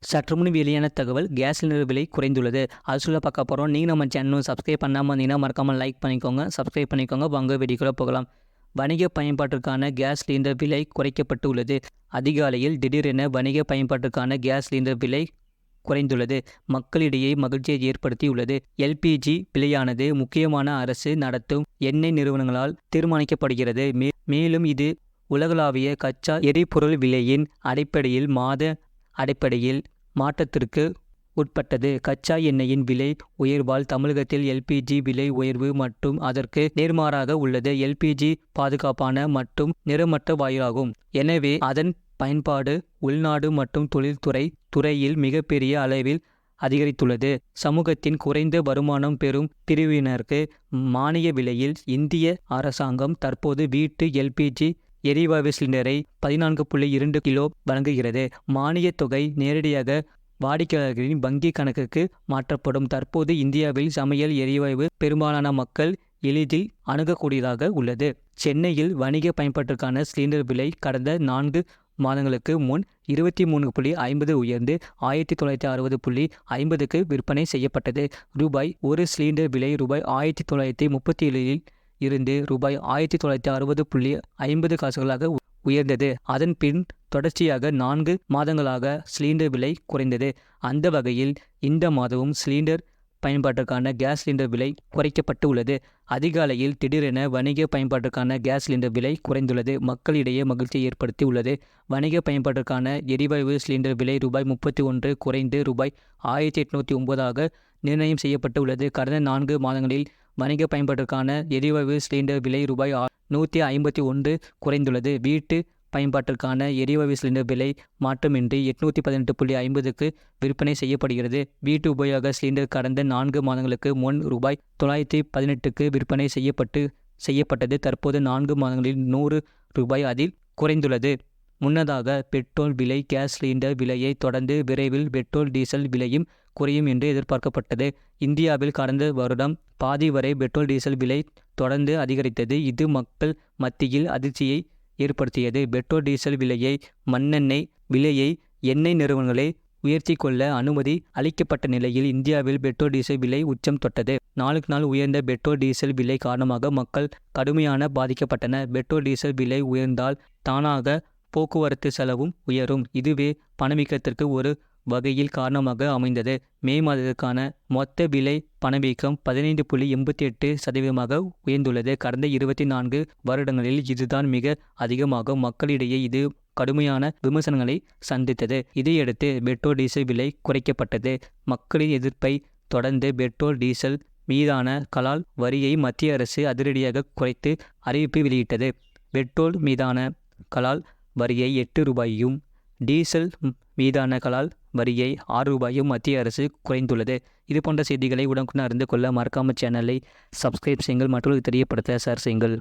சற்று முன் வெளியான தகவல், கேஸ் சிலிண்டர் விலை குறைந்துள்ளது. அது சொல்ல பார்க்க போகிறோம். நீங்கள் நம்ம சேனலும் சப்ஸ்கிரைப் பண்ணாமல் இருந்தீங்கன்னா மறக்காமல் லைக் பண்ணிக்கோங்க, சப்ஸ்கிரைப் பண்ணிக்கோங்க. வாங்க வீடியோக்குள்ள போகலாம். வணிக பயன்பாட்டிற்கான கேஸ் சிலிண்டர் விலை குறைக்கப்பட்டு உள்ளது. அதிகாலையில் திடீரென வணிக பயன்பாட்டிற்கான கேஸ் சிலிண்டர் விலை குறைந்துள்ளது. மக்களிடையே மகிழ்ச்சியை ஏற்படுத்தியுள்ளது. எல்பிஜி விலையானது முக்கியமான அரசு நடத்தும் எண்ணெய் நிறுவனங்களால் தீர்மானிக்கப்படுகிறது. மேலும் இது உலகளாவிய கச்சா எரிபொருள் விலையின் அடிப்படையில் மாத அடிப்படையில் மாற்றத்திற்கு உட்பட்டது. கச்சா எண்ணெயின் விலை உயர்வால் தமிழகத்தில் எல்பிஜி விலை உயர்வு மற்றும் அதற்கு நேர்மாறாக உள்ளது. எல்பிஜி பாதுகாப்பான மற்றும் நிறமற்ற வாயுவாகும். எனவே அதன் பயன்பாடு உள்நாடு மற்றும் தொழில்துறை துறையில் மிகப்பெரிய அளவில் அதிகரித்துள்ளது. சமூகத்தின் குறைந்த வருமானம் பெறும் பிரிவினருக்கு மானிய விலையில் இந்திய அரசாங்கம் தற்போது வீட்டு எல்பிஜி எரிவாயு சிலிண்டரை 14.2 கிலோ வழங்குகிறது. மானிய தொகை நேரடியாக வாடிக்கையாளர்களின் வங்கி கணக்குக்கு மாற்றப்படும். தற்போது இந்தியாவில் சமையல் எரிவாயு பெரும்பாலான மக்கள் எளிதில் அணுகக்கூடியதாக உள்ளது. சென்னையில் வணிக பயன்பாட்டிற்கான சிலிண்டர் விலை கடந்த 4 மாதங்களுக்கு முன் 23.50 உயர்ந்து 1960.50க்கு விற்பனை செய்யப்பட்டது. ரூபாய் ஒரு சிலிண்டர் விலை ரூபாய் 1937 இருந்து ரூபாய் 1960.50 காசுகளாக உயர்ந்தது. அதன் பின் தொடர்ச்சியாக 4 மாதங்களாக சிலிண்டர் விலை குறைந்தது. அந்த வகையில் இந்த மாதமும் சிலிண்டர் பயன்பாட்டிற்கான கேஸ் சிலிண்டர் விலை குறைக்கப்பட்டு உள்ளது. அதிகாலையில் திடீரென வணிக பயன்பாட்டிற்கான கேஸ் சிலிண்டர் விலை குறைந்துள்ளது. மக்களிடையே மகிழ்ச்சியை ஏற்படுத்தி உள்ளது. வணிக பயன்பாட்டிற்கான எரிவாயு சிலிண்டர் விலை ரூபாய் 31 குறைந்து ரூபாய் 1809 நிர்ணயம் செய்யப்பட்டு உள்ளது. கடந்த 4 மாதங்களில் வணிக பயன்பாட்டிற்கான எரிவாயு சிலிண்டர் விலை ரூபாய் 151 குறைந்துள்ளது. வீட்டு பயன்பாட்டிற்கான எரிவாயு சிலிண்டர் விலை மாற்றமின்றி 818.50க்கு விற்பனை செய்யப்படுகிறது. வீட்டு உபயோக சிலிண்டர் கடந்த 4 மாதங்களுக்கு முன் ரூபாய் 918க்கு விற்பனை செய்யப்பட்டது. தற்போது 4 மாதங்களில் 100 ரூபாய் அதில் குறைந்துள்ளது. முன்னதாக பெட்ரோல் விலை கேஸ் சிலிண்டர் விலையை தொடர்ந்து விரைவில் பெட்ரோல் டீசல் விலையும் குறையும் என்று எதிர்பார்க்கப்பட்டது. இந்தியாவில் கடந்த வருடம் பாதி வரை பெட்ரோல் டீசல் விலை தொடர்ந்து அதிகரித்தது. இது மக்கள் மத்தியில் அதிர்ச்சியை ஏற்படுத்தியது. பெட்ரோல் டீசல் விலையை மண்ணெண்ணெய் விலையை எண்ணெய் நிறுவனங்களே உயர்த்தி கொள்ள அனுமதி அளிக்கப்பட்ட நிலையில் இந்தியாவில் பெட்ரோல் டீசல் விலை உச்சம் தொட்டது. நாளுக்கு நாள் உயர்ந்த பெட்ரோல் டீசல் விலை காரணமாக மக்கள் கடுமையான பாதிக்கப்பட்டனர். பெட்ரோல் டீசல் விலை உயர்ந்தால் தானாக போக்குவரத்து செலவும் உயரும். இதுவே பணவீக்கத்திற்கு ஒரு வகையில் காரணமாக அமைந்தது. மே மாதத்திற்கான மொத்த விலை பணவீக்கம் 15.88% உயர்ந்துள்ளது. கடந்த 24 வருடங்களில் இதுதான் மிக அதிகமாகும். மக்களிடையே இது கடுமையான விமர்சனங்களை சந்தித்தது. இதையடுத்து பெட்ரோல் டீசல் விலை குறைக்கப்பட்டது. மக்களின் எதிர்ப்பை தொடர்ந்து பெட்ரோல் டீசல் மீதான கலால் வரியை மத்திய அரசு அதிரடியாக குறைத்து அறிவிப்பு வெளியிட்டது. பெட்ரோல் மீதான கலால் வரியை 8 ரூபாயும் டீசல் மீதான கலால் வரியை 6 ரூபாயும் மத்திய அரசு குறைந்துள்ளது. இது போன்ற செய்திகளை உடனுக்குடன் அறிந்து கொள்ள மறக்காம சேனலை சப்ஸ்கிரைப் செய்யுங்கள். மற்றவர்களுக்கு தெரியப்படுத்த ஷேர் செய்யுங்கள்.